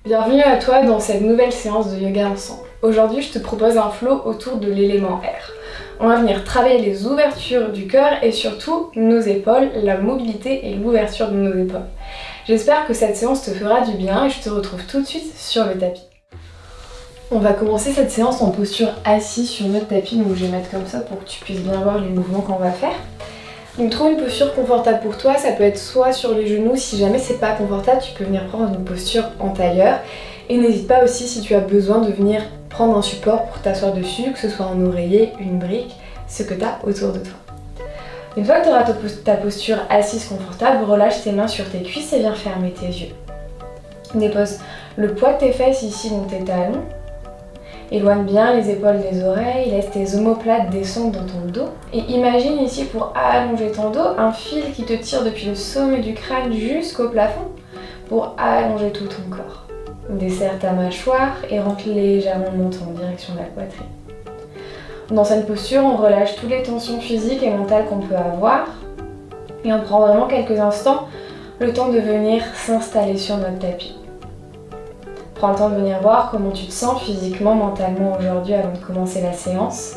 Bienvenue à toi dans cette nouvelle séance de yoga ensemble. Aujourd'hui, je te propose un flow autour de l'élément air. On va venir travailler les ouvertures du cœur et surtout nos épaules, la mobilité et l'ouverture de nos épaules. J'espère que cette séance te fera du bien et je te retrouve tout de suite sur le tapis. On va commencer cette séance en posture assise sur notre tapis, donc je vais mettre comme ça pour que tu puisses bien voir les mouvements qu'on va faire. Donc trouve une posture confortable pour toi, ça peut être soit sur les genoux, si jamais c'est pas confortable, tu peux venir prendre une posture en tailleur. Et n'hésite pas aussi si tu as besoin de venir prendre un support pour t'asseoir dessus, que ce soit un oreiller, une brique, ce que tu as autour de toi. Une fois que tu auras ta posture assise confortable, relâche tes mains sur tes cuisses et viens fermer tes yeux. Dépose le poids de tes fesses ici dans tes talons. Éloigne bien les épaules des oreilles, laisse tes omoplates descendre dans ton dos. Et imagine ici, pour allonger ton dos, un fil qui te tire depuis le sommet du crâne jusqu'au plafond pour allonger tout ton corps. Desserre ta mâchoire et rentre légèrement montant en direction de la poitrine. Dans cette posture, on relâche toutes les tensions physiques et mentales qu'on peut avoir. Et on prend vraiment quelques instants, le temps de venir s'installer sur notre tapis. Prends le temps de venir voir comment tu te sens physiquement, mentalement aujourd'hui avant de commencer la séance.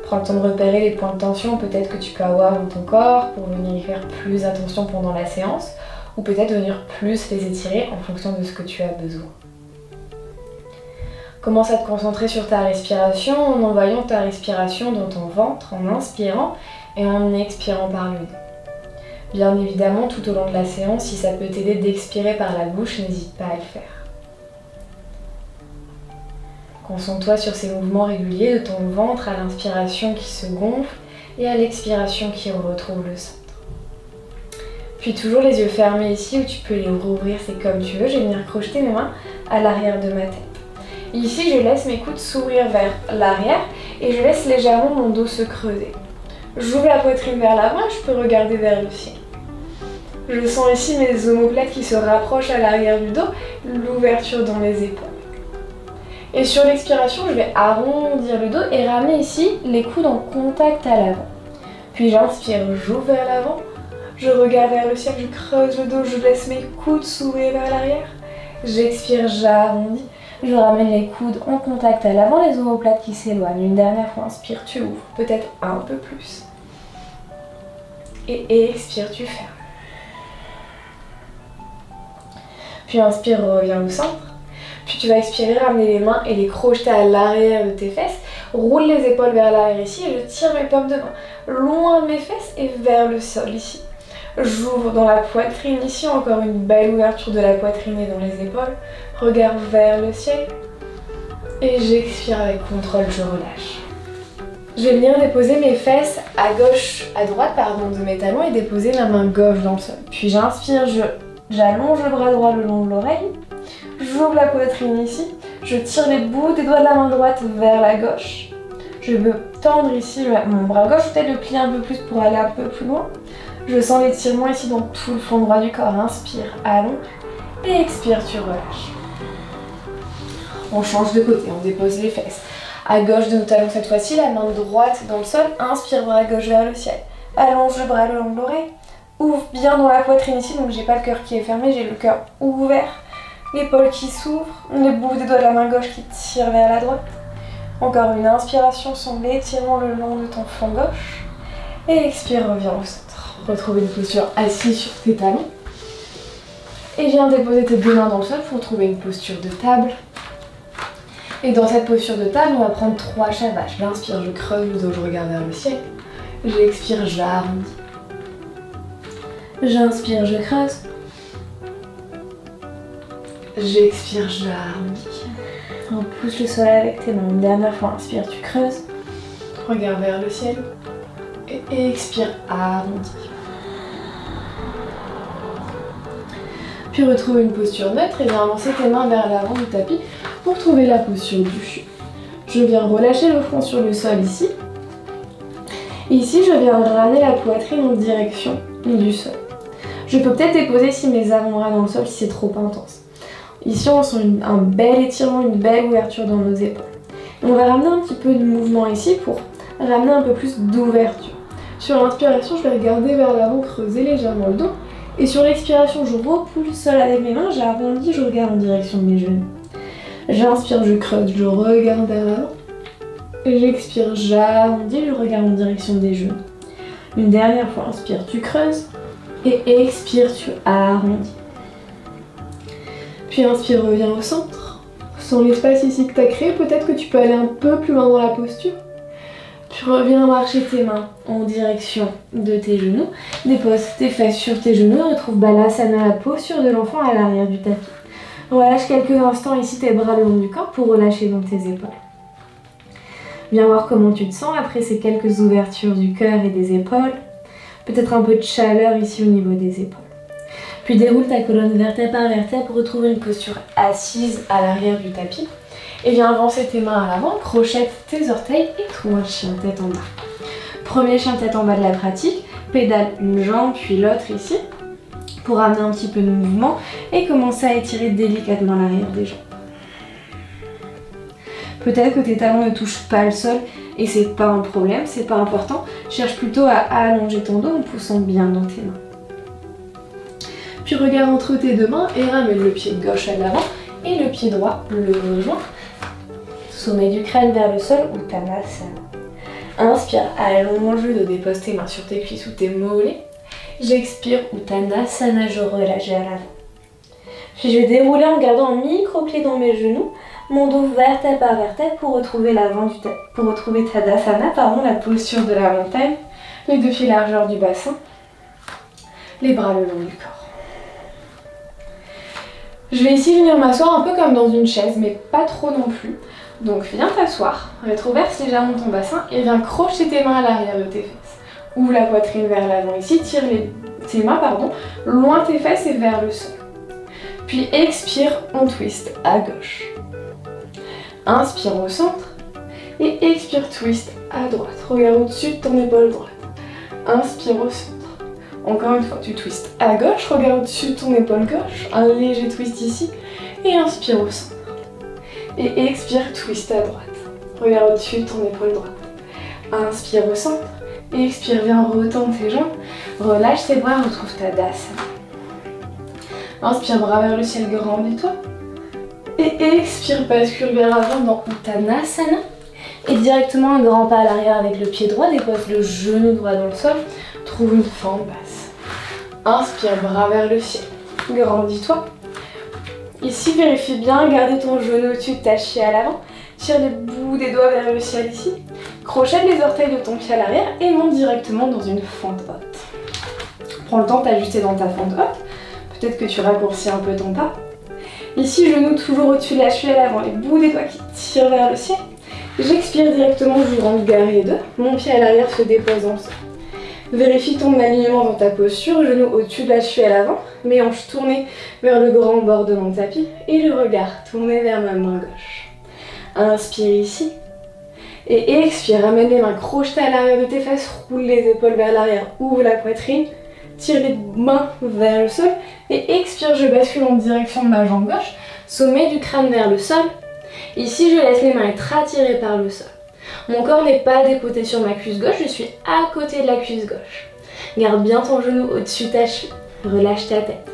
Prends le temps de repérer les points de tension peut-être que tu peux avoir dans ton corps pour venir y faire plus attention pendant la séance ou peut-être venir plus les étirer en fonction de ce que tu as besoin. Commence à te concentrer sur ta respiration en envoyant ta respiration dans ton ventre en inspirant et en expirant par le nez. Bien évidemment, tout au long de la séance, si ça peut t'aider d'expirer par la bouche, n'hésite pas à le faire. Concentre-toi sur ces mouvements réguliers de ton ventre à l'inspiration qui se gonfle et à l'expiration qui retrouve le centre. Puis toujours les yeux fermés ici, ou tu peux les rouvrir, c'est comme tu veux. Je vais venir crocheter mes mains à l'arrière de ma tête. Ici, je laisse mes coudes s'ouvrir vers l'arrière et je laisse légèrement mon dos se creuser. J'ouvre la poitrine vers l'avant et je peux regarder vers le ciel. Je sens ici mes omoplates qui se rapprochent à l'arrière du dos, l'ouverture dans les épaules. Et sur l'expiration, je vais arrondir le dos et ramener ici les coudes en contact à l'avant. Puis j'inspire, j'ouvre vers l'avant, je regarde vers le ciel, je creuse le dos, je laisse mes coudes s'ouvrir vers l'arrière. J'expire, j'arrondis, je ramène les coudes en contact à l'avant, les omoplates qui s'éloignent. Une dernière fois, inspire, tu ouvres, peut-être un peu plus. Et expire, tu fermes. Puis inspire, reviens au centre. Puis tu vas expirer, ramener les mains et les crocheter à l'arrière de tes fesses. Roule les épaules vers l'arrière ici et je tire mes paumes de main loin de mes fesses et vers le sol ici. J'ouvre dans la poitrine ici, encore une belle ouverture de la poitrine et dans les épaules. Regarde vers le ciel. Et j'expire avec contrôle, je relâche. Je vais venir déposer mes fesses à droite de mes talons et déposer ma main gauche dans le sol. Puis j'inspire, j'allonge le bras droit le long de l'oreille. J'ouvre la poitrine ici, je tire les bouts des doigts de la main droite vers la gauche. Je veux tendre ici mon bras gauche, peut-être le plier un peu plus pour aller un peu plus loin. Je sens l'étirement ici dans tout le fond droit du corps. Inspire, allonge et expire, tu relâches. On change de côté, on dépose les fesses. À gauche de nos talons cette fois-ci, la main droite dans le sol. Inspire, bras gauche vers le ciel. Allonge le bras le long de l'oreille. Ouvre bien dans la poitrine ici, donc j'ai pas le cœur qui est fermé, j'ai le cœur ouvert. L'épaule qui s'ouvre, le bout des doigts de la main gauche qui tire vers la droite. Encore une inspiration, sens l'étirement le long de ton flanc gauche. Et expire, reviens au centre. Retrouve une posture assise sur tes talons. Et viens déposer tes deux mains dans le sol pour trouver une posture de table. Et dans cette posture de table, on va prendre 3 chavages. J'inspire, je creuse le dos, je regarde vers le ciel. J'expire, j'arrondis. J'inspire, je creuse. J'expire, j'arrondis. On pousse le sol avec tes mains. Une dernière fois, inspire, tu creuses. Regarde vers le ciel. Et expire, arrondis. Puis retrouve une posture neutre et viens avancer tes mains vers l'avant du tapis pour trouver la posture du fieu. Je viens relâcher le front sur le sol ici. Ici, je viens ramener la poitrine en direction du sol. Je peux peut-être déposer ici mes avant-bras dans le sol si c'est trop intense. Ici, on sent un bel étirement, une belle ouverture dans nos épaules. Et on va ramener un petit peu de mouvement ici pour ramener un peu plus d'ouverture. Sur l'inspiration, je vais regarder vers l'avant, creuser légèrement le dos. Et sur l'expiration, je repousse le sol avec mes mains, j'arrondis, je regarde en direction de mes genoux. J'inspire, je creuse, je regarde vers l'avant. J'expire, j'arrondis, je regarde en direction des genoux. Une dernière fois, inspire, tu creuses. Et expire, tu arrondis. Puis inspire, reviens au centre. Sans l'espace ici que tu as créé, peut-être que tu peux aller un peu plus loin dans la posture. Tu reviens marcher tes mains en direction de tes genoux. Dépose tes fesses sur tes genoux. Retrouve Balasana, la posture de l'enfant à l'arrière du tapis. Relâche quelques instants ici tes bras le long du corps pour relâcher donc tes épaules. Viens voir comment tu te sens après ces quelques ouvertures du cœur et des épaules. Peut-être un peu de chaleur ici au niveau des épaules. Puis déroule ta colonne vertèbre par vertèbre pour retrouver une posture assise à l'arrière du tapis. Et viens avancer tes mains à l'avant, crochette tes orteils et trouve un chien tête en bas. Premier chien tête en bas de la pratique, pédale une jambe puis l'autre ici pour amener un petit peu de mouvement et commencer à étirer délicatement l'arrière des jambes. Peut-être que tes talons ne touchent pas le sol et c'est pas un problème, c'est pas important. Cherche plutôt à allonger ton dos en poussant bien dans tes mains. Puis regarde entre tes deux mains et ramène le pied gauche à l'avant et le pied droit le rejoint. Sommet du crâne vers le sol, Uttanasana. Inspire, allonge le dos, dépose tes mains sur tes cuisses ou tes mollets. J'expire, Uttanasana, je relâche à l'avant. Puis je vais dérouler en gardant un micro-pli dans mes genoux, mon dos vertèbre par vertèbre pour retrouver l'avant du tapis, pour retrouver Tadasana, la posture de la montagne, les deux pieds largeur du bassin, les bras le long du corps. Je vais ici venir m'asseoir un peu comme dans une chaise, mais pas trop non plus. Donc viens t'asseoir, rétroverse légèrement ton bassin et viens crocher tes mains à l'arrière de tes fesses. Ouvre la poitrine vers l'avant ici, tire tes mains loin tes fesses et vers le sol. Puis expire, on twist à gauche. Inspire au centre et expire, twist à droite. Regarde au-dessus de ton épaule droite. Inspire au centre. Encore une fois, tu twistes à gauche, regarde au-dessus de ton épaule gauche, un léger twist ici, et inspire au centre. Et expire, twist à droite. Regarde au-dessus de ton épaule droite. Inspire au centre, et expire, viens retendre tes jambes, relâche tes bras, retrouve ta Tadasana. Inspire, bras vers le ciel, grandis-toi. Et expire, bascule vers l'avant dans Uttanasana. Et directement un grand pas à l'arrière avec le pied droit, dépose le genou droit dans le sol, trouve une fente basse. Inspire, bras vers le ciel, grandis-toi. Ici, vérifie bien, garder ton genou au-dessus de ta cheville à l'avant. Tire les bouts des doigts vers le ciel ici. Crochette les orteils de ton pied à l'arrière et monte directement dans une fente haute. Prends le temps de t'ajuster dans ta fente haute. Peut-être que tu raccourcis un peu ton pas. Ici, genou toujours au-dessus de la cheville à l'avant, les bouts des doigts qui tirent vers le ciel. J'expire directement, je rentre garé 2. Mon pied à l'arrière se dépose dans le sol. Vérifie ton alignement dans ta posture, genou au-dessus de la cheville à l'avant, mes hanches tournées vers le grand bord de mon tapis et le regard tourné vers ma main gauche. Inspire ici et expire, ramène les mains crochetées à l'arrière de tes fesses, roule les épaules vers l'arrière, ouvre la poitrine, tire les mains vers le sol et expire, je bascule en direction de ma jambe gauche, sommet du crâne vers le sol. Ici, je laisse les mains être attirées par le sol. Mon corps n'est pas dépoté sur ma cuisse gauche, je suis à côté de la cuisse gauche. Garde bien ton genou au-dessus de ta cheville, relâche ta tête.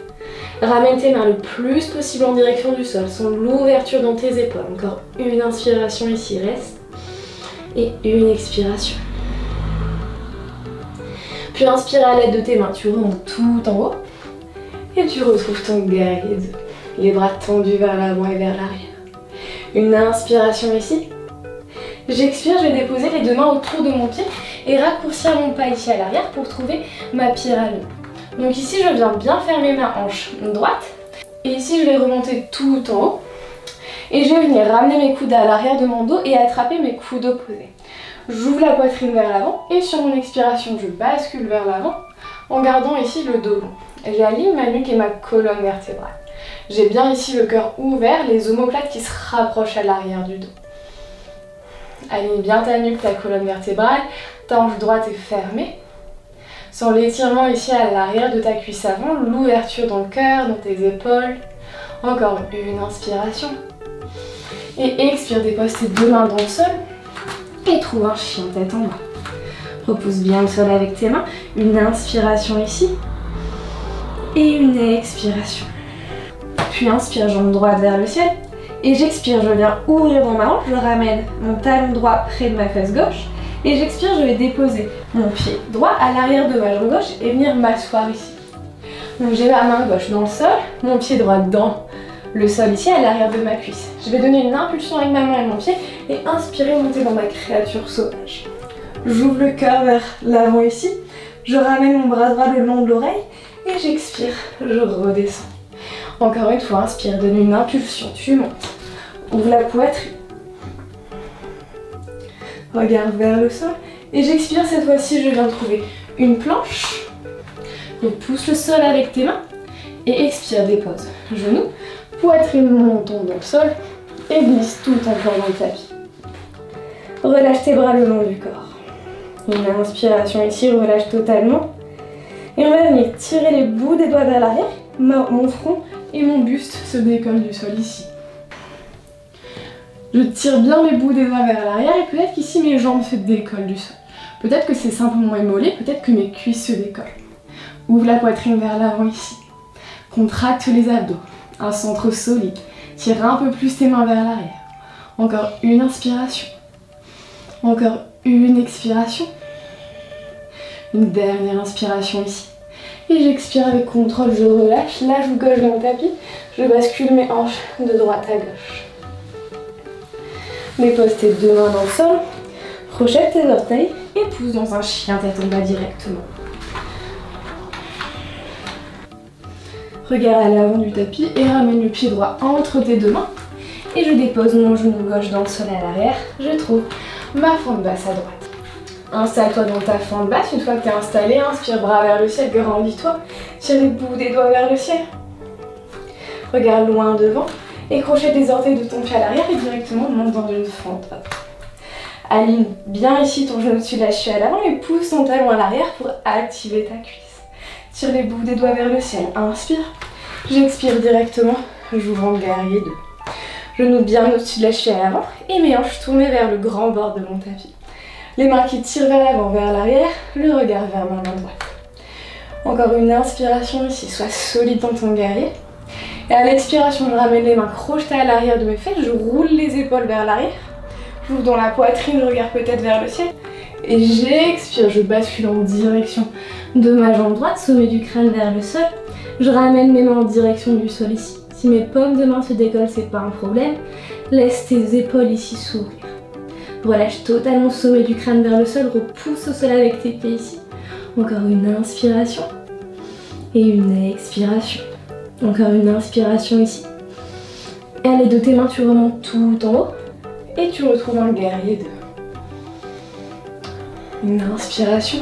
Ramène tes mains le plus possible en direction du sol, sans l'ouverture dans tes épaules. Encore une inspiration ici, reste. Et une expiration. Puis inspire à l'aide de tes mains, tu remontes tout en haut. Et tu retrouves ton guerrier 2. Les bras tendus vers l'avant et vers l'arrière. Une inspiration ici. J'expire, je vais déposer les deux mains autour de mon pied et raccourcir mon pas ici à l'arrière pour trouver ma pyramide. Donc ici, je viens bien fermer ma hanche droite. Et ici, je vais remonter tout en haut. Et je vais venir ramener mes coudes à l'arrière de mon dos et attraper mes coudes opposés. J'ouvre la poitrine vers l'avant et sur mon expiration, je bascule vers l'avant en gardant ici le dos long. J'aligne ma nuque et ma colonne vertébrale. J'ai bien ici le cœur ouvert, les omoplates qui se rapprochent à l'arrière du dos. Aligne bien ta nuque, ta colonne vertébrale, ta hanche droite est fermée. Sans l'étirement ici à l'arrière de ta cuisse avant, l'ouverture dans le cœur, dans tes épaules. Encore une inspiration. Et expire, dépose tes deux mains dans le sol et trouve un chien tête en bas. Repousse bien le sol avec tes mains. Une inspiration ici. Et une expiration. Puis inspire, jambe droite vers le ciel. Et j'expire, je viens ouvrir dans ma hanche, je ramène mon talon droit près de ma fesse gauche. Et j'expire, je vais déposer mon pied droit à l'arrière de ma jambe gauche et venir m'asseoir ici. Donc j'ai ma main gauche dans le sol, mon pied droit dans le sol ici à l'arrière de ma cuisse. Je vais donner une impulsion avec ma main et mon pied et inspirer, monter dans ma créature sauvage. J'ouvre le cœur vers l'avant ici, je ramène mon bras droit le long de l'oreille et j'expire, je redescends. Encore une fois, inspire, donne une impulsion, tu montes. Ouvre la poitrine. Regarde vers le sol. Et j'expire, cette fois-ci, je viens trouver une planche. Donc pousse le sol avec tes mains. Et expire, dépose. Genoux, poitrine, menton dans le sol. Et glisse tout encore dans le tapis. Relâche tes bras le long du corps. Une inspiration ici, relâche totalement. Et on va venir tirer les bouts des doigts vers l'arrière. Mon front et mon buste se décollent du sol ici. Je tire bien mes bouts des doigts vers l'arrière et peut-être qu'ici mes jambes se décollent du sol. Peut-être que c'est simplement mes mollets, peut-être que mes cuisses se décollent. Ouvre la poitrine vers l'avant ici. Contracte les abdos. Un centre solide. Tire un peu plus tes mains vers l'arrière. Encore une inspiration. Encore une expiration. Une dernière inspiration ici. Et j'expire avec contrôle, je relâche la joue gauche dans le tapis, je bascule mes hanches de droite à gauche. Dépose tes deux mains dans le sol, projette tes orteils et pousse dans un chien tête en bas directement. Regarde à l'avant du tapis et ramène le pied droit entre tes deux mains. Et je dépose mon genou gauche dans le sol à l'arrière, je trouve ma fente basse à droite. Installe-toi dans ta fente basse, une fois que tu es installé, inspire, bras vers le ciel, grandis-toi, tire les bouts des doigts vers le ciel. Regarde loin devant et crochet tes orteils de ton pied à l'arrière et directement monte dans une fente. Hop. Aligne bien ici ton genou dessus de la cheville à l'avant et pousse ton talon à l'arrière pour activer ta cuisse. Tire les bouts des doigts vers le ciel, inspire, j'expire directement, j'ouvre en guerrier 2. Genou bien au-dessus de la cheville à l'avant et mes hanches tournées vers le grand bord de mon tapis. Les mains qui tirent vers l'avant, vers l'arrière, le regard vers ma main droite. Encore une inspiration ici, sois solide dans ton guerrier. Et à l'expiration, je ramène les mains crochetées à l'arrière de mes fesses, je roule les épaules vers l'arrière. J'ouvre dans la poitrine, je regarde peut-être vers le ciel. Et j'expire, je bascule en direction de ma jambe droite, sommet du crâne vers le sol. Je ramène mes mains en direction du sol ici. Si mes paumes de main se décollent, c'est pas un problème. Laisse tes épaules ici s'ouvrir. Relâche totalement le sommet du crâne vers le sol, repousse au sol avec tes pieds ici. Encore une inspiration et une expiration. Encore une inspiration ici. Et à l'aide de tes mains, tu remontes tout en haut et tu retrouves un guerrier 2. Une inspiration.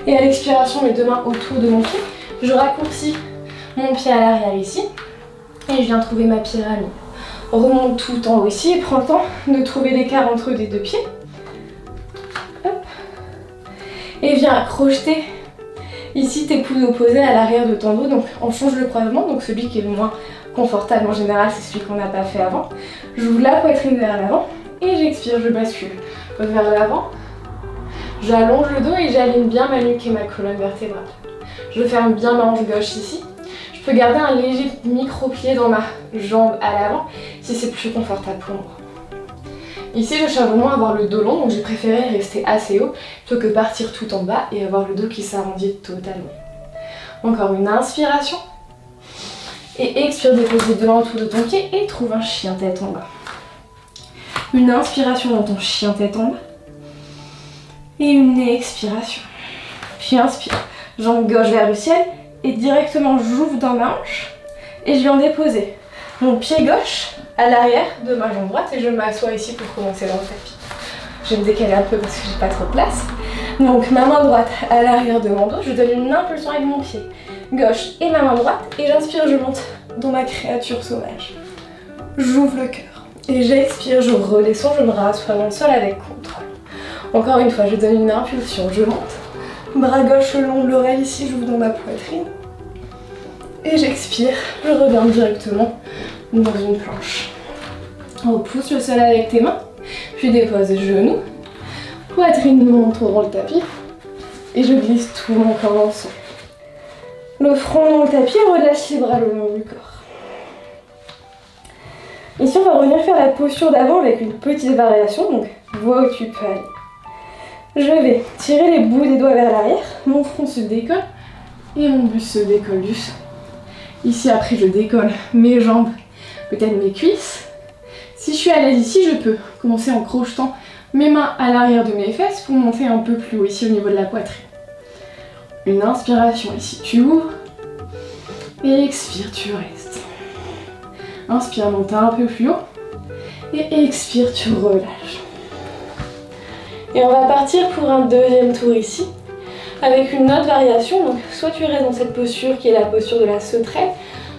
Et à l'expiration, mes deux mains autour de mon pied. Je raccourcis mon pied à l'arrière ici et je viens trouver ma pyramide. Remonte tout en haut ici et prends le temps de trouver l'écart entre les deux pieds. Hop. Et viens crocheter ici tes coudes opposés à l'arrière de ton dos. Donc on change le croisement, donc celui qui est le moins confortable en général, c'est celui qu'on n'a pas fait avant. J'ouvre la poitrine vers l'avant et j'expire, je bascule vers l'avant. J'allonge le dos et j'aligne bien ma nuque et ma colonne vertébrale. Je ferme bien ma hanche gauche ici. Je peux garder un léger micro-pied dans ma jambe à l'avant si c'est plus confortable pour moi. Ici, je cherche vraiment à avoir le dos long, donc j'ai préféré rester assez haut plutôt que partir tout en bas et avoir le dos qui s'arrondit totalement. Encore une inspiration. Et expire, dépose les deux mains autour de ton pied et trouve un chien tête en bas. Une inspiration dans ton chien tête en bas. Et une expiration. Puis inspire, jambe gauche vers le ciel. Et directement j'ouvre dans ma hanche et je viens déposer mon pied gauche à l'arrière de ma jambe droite et je m'assois ici pour commencer dans le tapis. Je vais me décaler un peu parce que j'ai pas trop de place. Donc ma main droite à l'arrière de mon dos, je donne une impulsion avec mon pied gauche et ma main droite et j'inspire, je monte dans ma créature sauvage. J'ouvre le cœur et j'expire, je redescends, je me rassois dans le sol avec contrôle. Encore une fois, je donne une impulsion, je monte. Bras gauche le long de l'oreille ici, j'ouvre dans ma poitrine. Et j'expire, je reviens directement dans une planche. Repousse le sol avec tes mains, puis dépose les genoux, poitrine, menton dans le tapis. Et je glisse tout mon corps dans le sol. le front dans le tapis, relâche les bras le long du corps. Ici, on va revenir faire la posture d'avant avec une petite variation, donc vois où tu peux aller. Je vais tirer les bouts des doigts vers l'arrière, mon front se décolle et mon buste se décolle du sol. Ici, après, je décolle mes jambes, peut-être mes cuisses. Si je suis à l'aise ici, je peux commencer en crochetant mes mains à l'arrière de mes fesses pour monter un peu plus haut ici au niveau de la poitrine. Une inspiration ici, tu ouvres et expire, tu restes. Inspire, monte un peu plus haut et expire, tu relâches. Et on va partir pour un deuxième tour ici avec une autre variation. Donc soit tu restes dans cette posture qui est la posture de la sauterelle,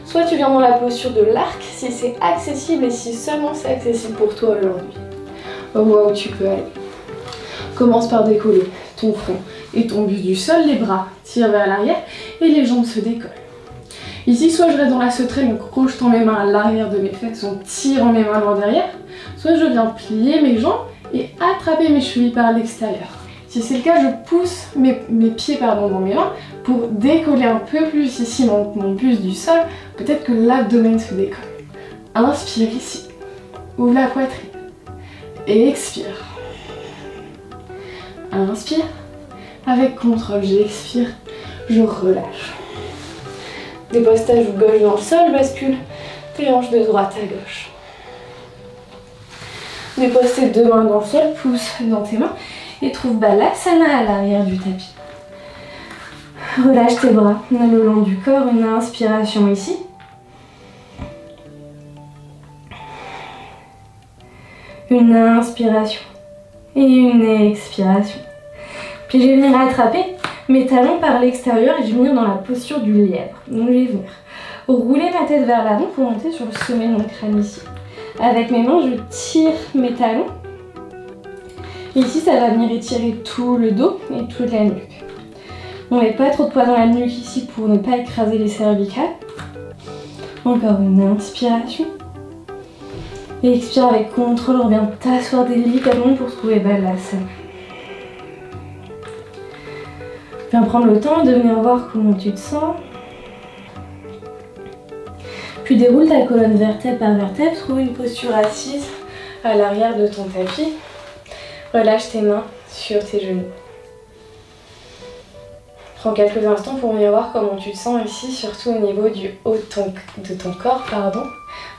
soit tu viens dans la posture de l'arc si c'est accessible et si seulement c'est accessible pour toi aujourd'hui. Vois où tu peux aller. Commence par décoller ton front et ton buste du sol, les bras tirent vers l'arrière et les jambes se décollent. Ici, soit je reste dans la sauterelle en crochetant mes mains à l'arrière de mes fesses, en tirant mes mains loin derrière, soit je viens plier mes jambes et attraper mes chevilles par l'extérieur. Si c'est le cas, je pousse mes pieds dans mes mains pour décoller un peu plus ici mon buste du sol. Peut-être que l'abdomen se décolle. Inspire ici, ouvre la poitrine et expire. Inspire, avec contrôle, j'expire, je relâche. Dépose ta joue gauche dans le sol, bascule tes hanches de droite à gauche. Dépose tes deux mains dans le sol, pousse dans tes mains et trouve Balasana à l'arrière du tapis. Relâche tes bras le long du corps, une inspiration ici. Une inspiration et une expiration. Puis je vais venir attraper mes talons par l'extérieur et je vais venir dans la posture du lièvre. Donc je vais venir rouler ma tête vers l'avant pour monter sur le sommet de mon crâne ici. Avec mes mains, je tire mes talons. Et ici, ça va venir étirer tout le dos et toute la nuque. On met pas trop de poids dans la nuque ici pour ne pas écraser les cervicales. Encore une inspiration. Et expire avec contrôle, on revient t'asseoir délicatement pour trouver Balasana. Viens prendre le temps de venir voir comment tu te sens. Puis déroule ta colonne vertèbre par vertèbre, trouve une posture assise à l'arrière de ton tapis. Relâche tes mains sur tes genoux. Prends quelques instants pour venir voir comment tu te sens ici, surtout au niveau du haut de ton corps,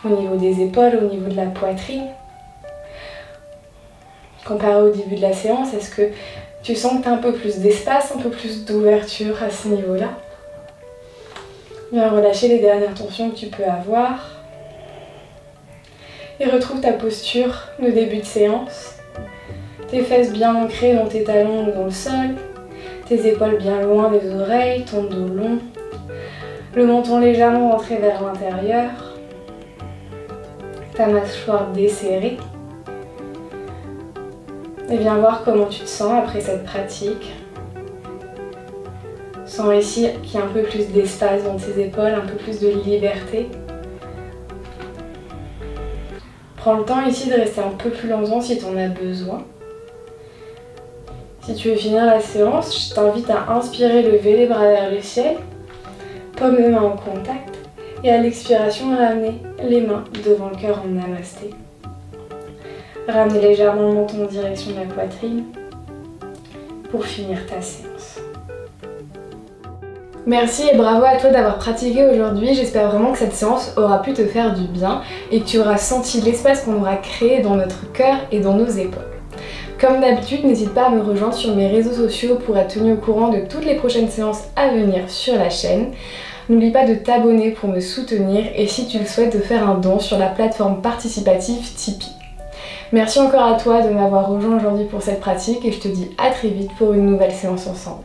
au niveau des épaules, au niveau de la poitrine. Comparé au début de la séance, est-ce que tu sens que tu as un peu plus d'espace, un peu plus d'ouverture à ce niveau-là? Viens relâcher les dernières tensions que tu peux avoir. Et retrouve ta posture de début de séance. Tes fesses bien ancrées dans tes talons ou dans le sol. Tes épaules bien loin des oreilles, ton dos long. Le menton légèrement rentré vers l'intérieur. Ta mâchoire desserrée. Et viens voir comment tu te sens après cette pratique. Sens ici qu'il y a un peu plus d'espace dans tes épaules, un peu plus de liberté. Prends le temps ici de rester un peu plus longtemps si tu en as besoin. Si tu veux finir la séance, je t'invite à inspirer, lever les bras vers le ciel, paume de main en contact, et à l'expiration, ramener les mains devant le cœur en namasté. Ramener légèrement le menton en direction de la poitrine pour finir ta séance. Merci et bravo à toi d'avoir pratiqué aujourd'hui. J'espère vraiment que cette séance aura pu te faire du bien et que tu auras senti l'espace qu'on aura créé dans notre cœur et dans nos épaules. Comme d'habitude, n'hésite pas à me rejoindre sur mes réseaux sociaux pour être tenu au courant de toutes les prochaines séances à venir sur la chaîne. N'oublie pas de t'abonner pour me soutenir et si tu le souhaites de faire un don sur la plateforme participative Tipeee. Merci encore à toi de m'avoir rejoint aujourd'hui pour cette pratique et je te dis à très vite pour une nouvelle séance ensemble.